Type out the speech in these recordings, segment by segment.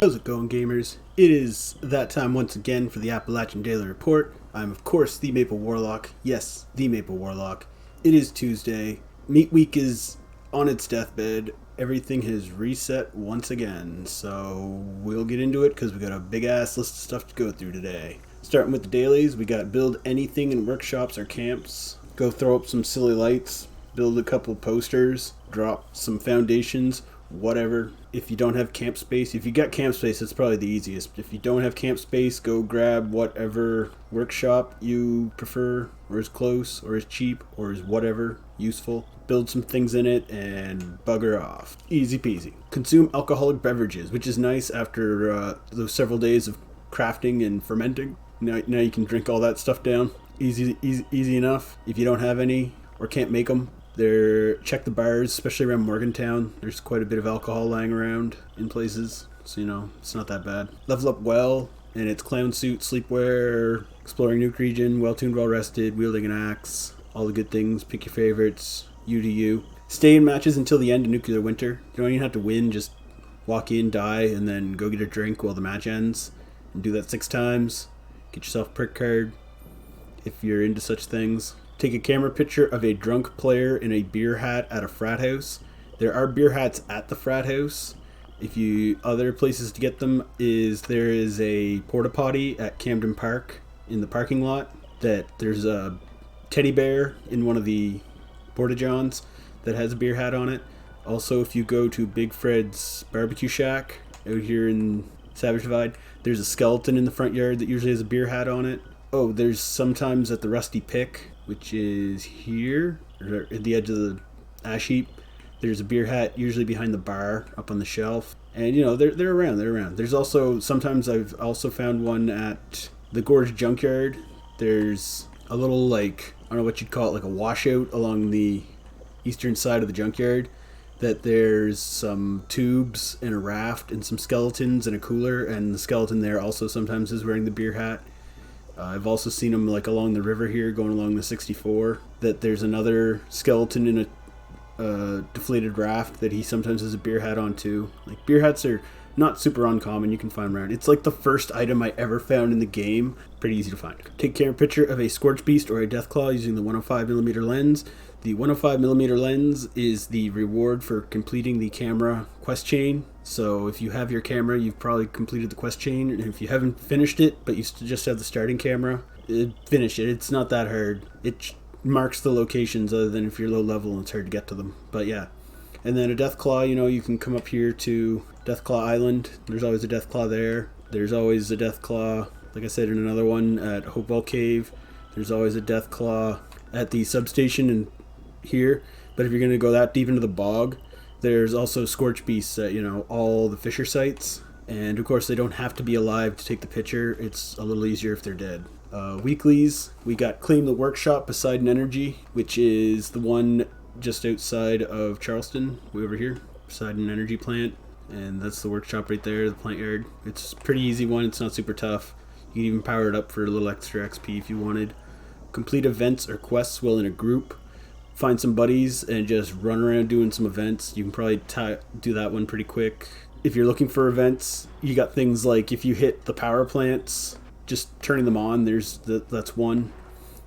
How's it going, gamers? It is that time once again for the Appalachian Daily Report. I'm, of course, the Maple Warlock. Yes, the Maple Warlock. It is Tuesday. Meat Week is on its deathbed. Everything has reset once again. So we'll get into it because we got a big ass list of stuff to go through today. Starting with the dailies, we got build anything in workshops or camps. Go throw up some silly lights. Build a couple posters. Drop some foundations. Whatever. If you don't have camp space, if you got camp space, it's probably the easiest. If you don't have camp space, go grab whatever workshop you prefer, or is close, or is cheap, or is whatever useful. Build some things in it and bugger off. Easy peasy. Consume alcoholic beverages, which is nice after those several days of crafting and fermenting. Now you can drink all that stuff down. Easy enough. If you don't have any or can't make them, check the bars, especially around Morgantown. There's quite a bit of alcohol lying around in places, so it's not that bad. Level up well, and it's clown suit, sleepwear, exploring nuke region, well tuned, well rested, wielding an axe, all the good things. Pick your favorites. You do you. Stay in matches until the end of nuclear winter. You don't even have to win. Just walk in, die, and then go get a drink while the match ends, and do that 6 times. Get yourself a prick card if you're into such things. Take a camera picture of a drunk player in a beer hat at a frat house. There are beer hats at the frat house. Other places to get them there is a porta potty at Camden Park in the parking lot. There's a teddy bear in one of the porta johns that has a beer hat on it. Also, if you go to Big Fred's barbecue shack out here in Savage Divide, there's a skeleton in the front yard that usually has a beer hat on it. Oh, there's sometimes at the Rusty Pick, which is here, or at the edge of the ash heap. There's a beer hat usually behind the bar up on the shelf. And, they're around. There's also, sometimes I've also found one at the Gorge Junkyard. There's a little, I don't know what you'd call it, like a washout along the eastern side of the junkyard. That there's some tubes and a raft and some skeletons and a cooler. And the skeleton there also sometimes is wearing the beer hat. I've also seen them along the river here, going along the 64. That there's another skeleton in a deflated raft that he sometimes has a beer hat on too. Beer hats are not super uncommon. You can find them around. It's the first item I ever found in the game. Pretty easy to find. Take a picture of a Scorchbeast or a Deathclaw using the 105mm lens. The 105mm lens is the reward for completing the camera quest chain. So if you have your camera, you've probably completed the quest chain. And if you haven't finished it, but you just have the starting camera, finish it. It's not that hard. It marks the locations other than if you're low level and it's hard to get to them. But yeah. And then a Deathclaw, you can come up here to Deathclaw Island. There's always a Deathclaw there. There's always a Deathclaw, like I said, in another one at Hopewell Cave. There's always a Deathclaw at the substation and here. But if you're going to go that deep into the bog, there's also Scorchbeasts at, all the fisher sites. And of course, they don't have to be alive to take the picture. It's a little easier if they're dead. Weeklies, we got Claim the Workshop Poseidon Energy, which is the one just outside of Charleston, way over here. Poseidon Energy Plant. And that's the workshop right there, the plant yard. It's a pretty easy one. It's not super tough. You can even power it up for a little extra XP if you wanted. Complete events or quests while in a group. Find some buddies and just run around doing some events. You can probably do that one pretty quick. If you're looking for events, you got things like if you hit the power plants, just turning them on, that's one.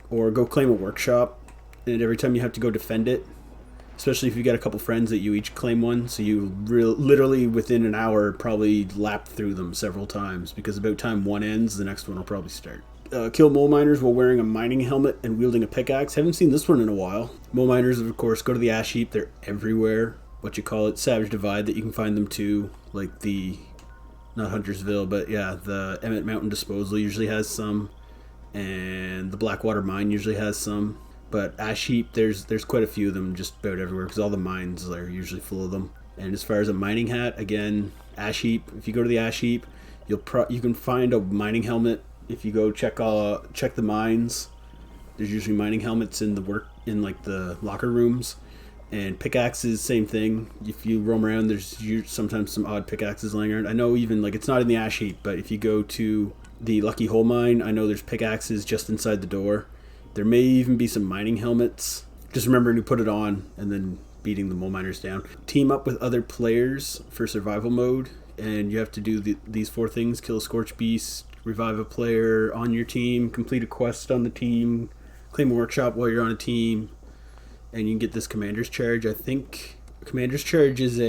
Or go claim a workshop, and every time you have to go defend it, especially if you got a couple friends that you each claim one, so you literally within an hour probably lap through them several times, because about time one ends, the next one will probably start. Kill mole miners while wearing a mining helmet and wielding a pickaxe. Haven't seen this one in a while. Mole miners, of course, go to the ash heap. They're everywhere. Savage Divide, that you can find them too. Not Huntersville, but yeah, the Emmett Mountain Disposal usually has some. And the Blackwater Mine usually has some. But ash heap, there's quite a few of them just about everywhere, because all the mines are usually full of them. And as far as a mining hat, again, ash heap. If you go to the ash heap, you can find a mining helmet. If you go check the mines, there's usually mining helmets in the locker rooms. And pickaxes, same thing. If you roam around, there's sometimes some odd pickaxes laying around. I know even it's not in the ash heap, but if you go to the Lucky Hole Mine, I know there's pickaxes just inside the door. There may even be some mining helmets. Just remembering to put it on and then beating the mole miners down. Team up with other players for survival mode. and you have to do these 4 things: kill a Scorchbeast, revive a player on your team, complete a quest on the team, claim a workshop while you're on a team, and you can get this Commander's Charge. I think Commander's Charge is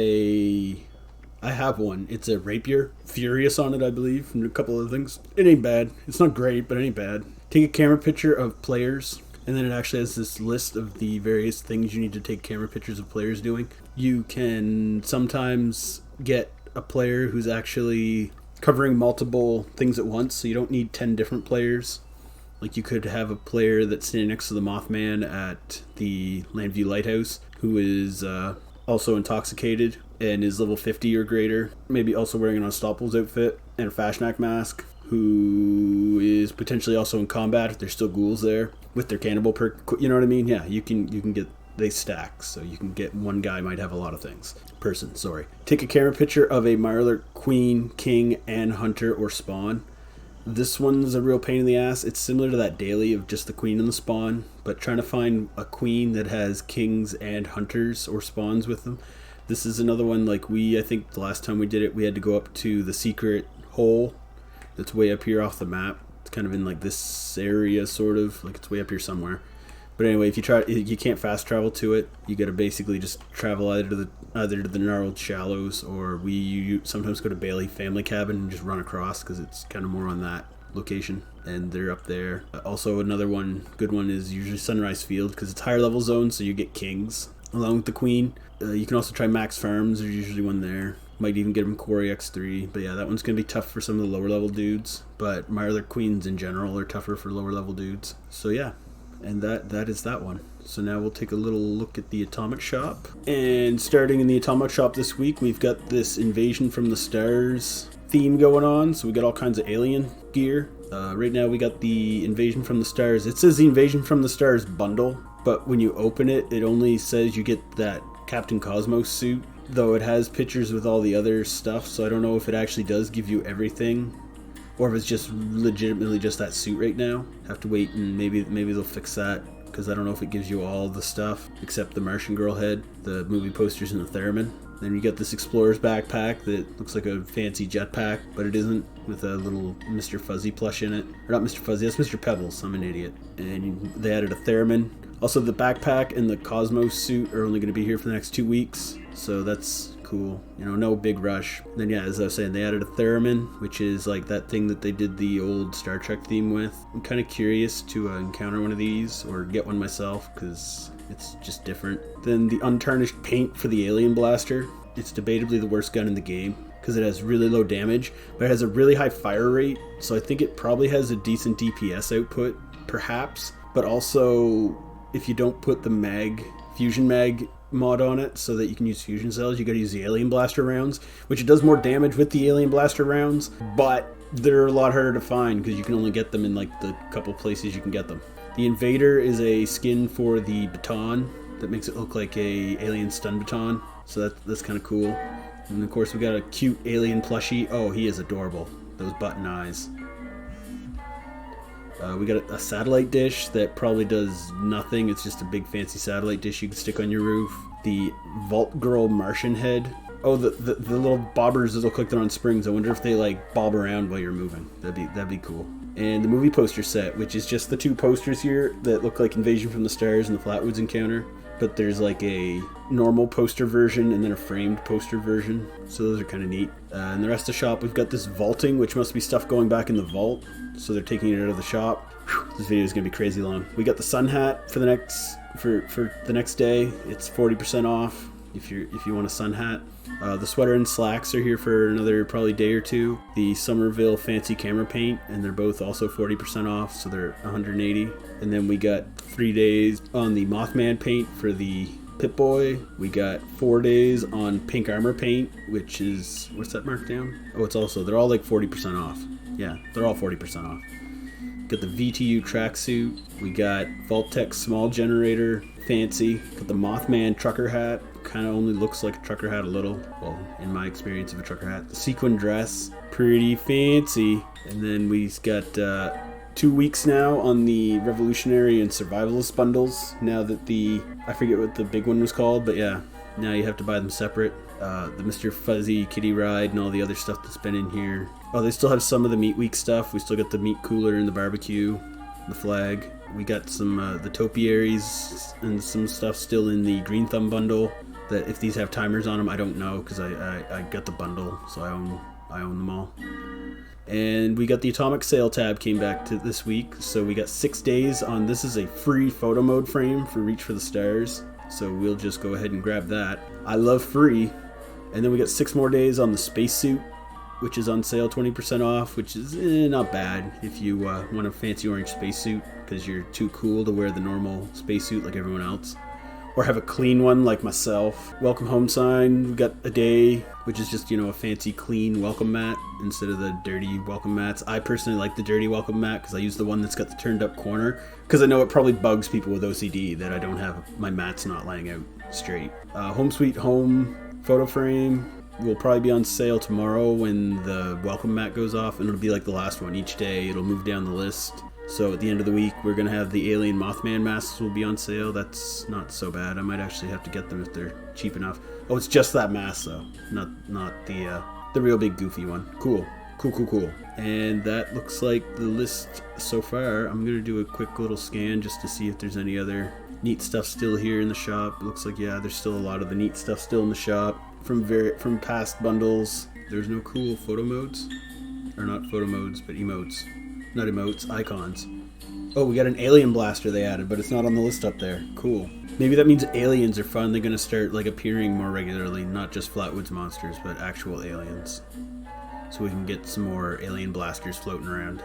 I have one. It's a rapier. Furious on it, I believe, and a couple other things. It ain't bad. It's not great, but it ain't bad. Take a camera picture of players, and then it actually has this list of the various things you need to take camera pictures of players doing. You can sometimes get a player who's actually covering multiple things at once, so you don't need 10 different players. Like, you could have a player that's standing next to the Mothman at the Landview Lighthouse who is also intoxicated and is level 50 or greater, maybe also wearing an Unstoppables outfit and a Fashnak mask, who is potentially also in combat if there's still ghouls there with their cannibal perk. You know what I mean? Yeah, you can get, they stack, so you can get one guy might have a lot of things. Sorry. Take a camera picture of a Mirelurk queen, king, and hunter or spawn. This one's a real pain in the ass. It's similar to that daily of just the queen and the spawn, but trying to find a queen that has kings and hunters or spawns with them. This is another one, like I think the last time we did it, we had to go up to the secret hole that's way up here off the map. It's kind of in like this area, sort of, like it's way up here somewhere. But anyway, if you can't fast travel to it. You gotta basically just travel either to the Gnarled Shallows, or you sometimes go to Bailey Family Cabin and just run across, because it's kind of more on that location, and they're up there. Also, another good one is usually Sunrise Field, because it's higher level zone, so you get kings along with the queen. You can also try Max Farms. There's usually one there. Might even get them Quarry X3. But yeah, that one's going to be tough for some of the lower level dudes. But Mirelurk queens in general are tougher for lower level dudes. So yeah, and that is that one. So now we'll take a little look at the Atomic Shop. And starting in the Atomic Shop this week, we've got this Invasion from the Stars theme going on. So we got all kinds of alien gear. Right now we got the Invasion from the Stars. It says the Invasion from the Stars bundle, but when you open it, it only says you get that Captain Cosmos suit, though it has pictures with all the other stuff, so I don't know if it actually does give you everything, or if it's just legitimately just that suit right now. Have to wait, and maybe they'll fix that, because I don't know if it gives you all the stuff, except the Martian Girl head, the movie posters, and the Theremin. Then you got this Explorer's backpack that looks like a fancy jetpack, but it isn't, with a little Mr. Fuzzy plush in it. Or not Mr. Fuzzy, that's Mr. Pebbles, I'm an idiot. And they added a Theremin. Also, the backpack and the Cosmos suit are only going to be here for the next 2 weeks, so that's cool. You know, no big rush. And then yeah, as I was saying, they added a Theremin, which is like that thing that they did the old Star Trek theme with. I'm kind of curious to encounter one of these, or get one myself, because it's just different. Then the Untarnished Paint for the Alien Blaster. It's debatably the worst gun in the game, because it has really low damage, but it has a really high fire rate, so I think it probably has a decent DPS output, perhaps. But also, if you don't put the fusion mag mod on it so that you can use fusion cells, you gotta use the Alien Blaster rounds, which it does more damage with the Alien Blaster rounds, but they're a lot harder to find because you can only get them in like the couple places you can get them. The Invader is a skin for the baton that makes it look like a alien stun baton, so that's kind of cool. And of course we got a cute alien plushie. Oh, he is adorable. Those button eyes. We got a satellite dish that probably does nothing. It's just a big fancy satellite dish you can stick on your roof. The Vault Girl Martian head. Oh, the little bobbers that look like they're on springs. I wonder if they like bob around while you're moving. That'd be cool. And the movie poster set, which is just the 2 posters here that look like Invasion from the Stars and the Flatwoods Encounter. But there's like a normal poster version and then a framed poster version. So those are kind of neat. And the rest of the shop, we've got this vaulting, which must be stuff going back in the vault. So they're taking it out of the shop. Whew, this video is going to be crazy long. We got the sun hat for the next day. It's 40% off if you want a sun hat. The sweater and slacks are here for another probably day or 2. The Somerville fancy camera paint, and they're both also 40% off, so they're 180. And then we got 3 days on the Mothman paint for the Pip-Boy. We got 4 days on pink armor paint, which is, what's that marked down? Oh, they're all like 40% off. Yeah, they're all 40% off. Got the VTU tracksuit. We got Vault-Tec small generator, fancy. Got the Mothman trucker hat. Kind of only looks like a trucker hat a little. Well, in my experience of a trucker hat. The sequin dress, pretty fancy. And then we've got 2 weeks now on the Revolutionary and Survivalist bundles. Now that I forget what the big one was called, but yeah, now you have to buy them separate. the Mr. Fuzzy Kitty Ride and all the other stuff that's been in here. Oh, they still have some of the Meat Week stuff. We still got the meat cooler and the barbecue, the flag. We got some the topiaries and some stuff still in the Green Thumb bundle. That if these have timers on them, I don't know because I got the bundle, so I own them all. And we got the Atomic Sale tab came back to this week, so we got 6 days on. This is a free photo mode frame for Reach for the Stars, so we'll just go ahead and grab that. I love free. And then we got 6 more days on the spacesuit, which is on sale 20% off, which is not bad if you want a fancy orange spacesuit because you're too cool to wear the normal spacesuit like everyone else. Or have a clean one like myself. Welcome home sign, we got a day, which is just, a fancy clean welcome mat instead of the dirty welcome mats. I personally like the dirty welcome mat because I use the one that's got the turned up corner because I know it probably bugs people with OCD that I don't have my mats not laying out straight. Home Sweet Home photo frame will probably be on sale tomorrow when the welcome mat goes off, and it'll be like the last one each day. It'll move down the list. So at the end of the week, we're going to have the Alien Mothman masks will be on sale. That's not so bad. I might actually have to get them if they're cheap enough. Oh, it's just that mask, though. Not the real big goofy one. Cool. And that looks like the list so far. I'm going to do a quick little scan just to see if there's any other neat stuff still here in the shop. It looks like, yeah, there's still a lot of the neat stuff still in the shop. From past bundles, there's no cool photo modes. Or not photo modes, but emotes. Not emotes, icons. Oh, we got an alien blaster they added, but it's not on the list up there. Cool. Maybe that means aliens are finally going to start appearing more regularly, not just Flatwoods monsters, but actual aliens. So we can get some more alien blasters floating around.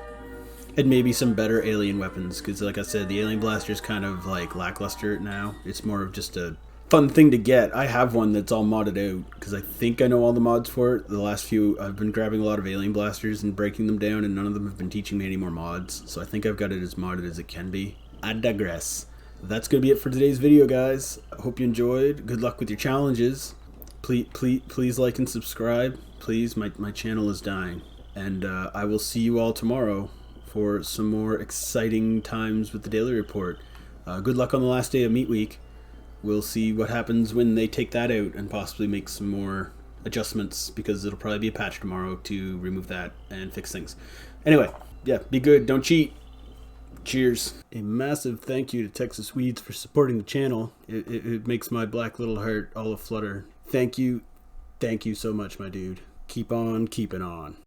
And maybe some better alien weapons, because like I said, the alien blaster is kind of lackluster now. It's more of just a fun thing to get. I have one that's all modded out because I think I know all the mods for it. The last few, I've been grabbing a lot of alien blasters and breaking them down, and none of them have been teaching me any more mods. So I think I've got it as modded as it can be. I digress. That's going to be it for today's video, guys. I hope you enjoyed. Good luck with your challenges. Please like and subscribe. Please, my channel is dying. And I will see you all tomorrow for some more exciting times with the Daily Report. Good luck on the last day of Meat Week. We'll see what happens when they take that out and possibly make some more adjustments because it'll probably be a patch tomorrow to remove that and fix things. Anyway, yeah, be good. Don't cheat. Cheers. A massive thank you to Texas Weeds for supporting the channel. It makes my black little heart all aflutter. Thank you. Thank you so much, my dude. Keep on keeping on.